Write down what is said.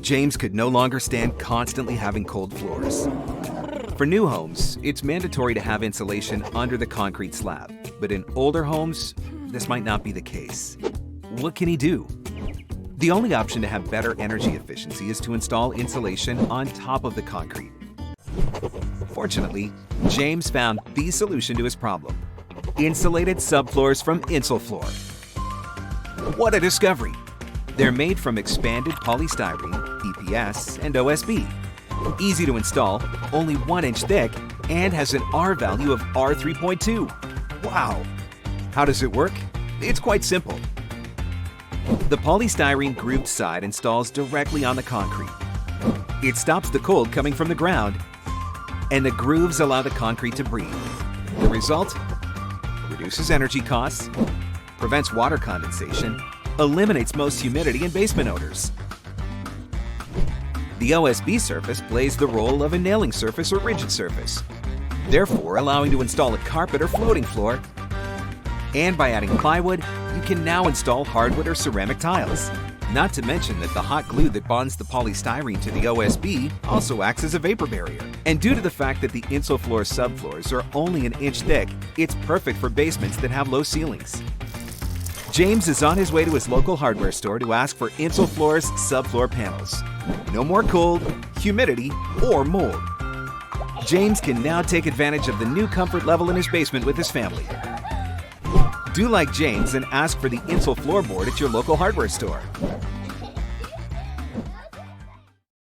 James could no longer stand constantly having cold floors. For new homes, it's mandatory to have insulation under the concrete slab, but in older homes, this might not be the case. What can he do? The only option to have better energy efficiency is to install insulation on top of the concrete. Fortunately, James found the solution to his problem: insulated subfloors from InsulFloor. What a discovery! They're made from expanded polystyrene, EPS, and OSB. Easy to install, only 1 inch thick, and has an R value of R3.2. Wow! How does it work? It's quite simple. The polystyrene grooved side installs directly on the concrete. It stops the cold coming from the ground, and the grooves allow the concrete to breathe. The result? Reduces energy costs, prevents water condensation, eliminates most humidity and basement odors. The OSB surface plays the role of a nailing surface or rigid surface, therefore allowing to install a carpet or floating floor. And by adding plywood, you can now install hardwood or ceramic tiles. Not to mention that the hot glue that bonds the polystyrene to the OSB also acts as a vapor barrier. And due to the fact that the InsulFloor subfloors are only 1 inch thick, it's perfect for basements that have low ceilings. James is on his way to his local hardware store to ask for InsulFloor's subfloor panels. No more cold, humidity, or mold. James can now take advantage of the new comfort level in his basement with his family. Do like James and ask for the InsulFloorBoard at your local hardware store.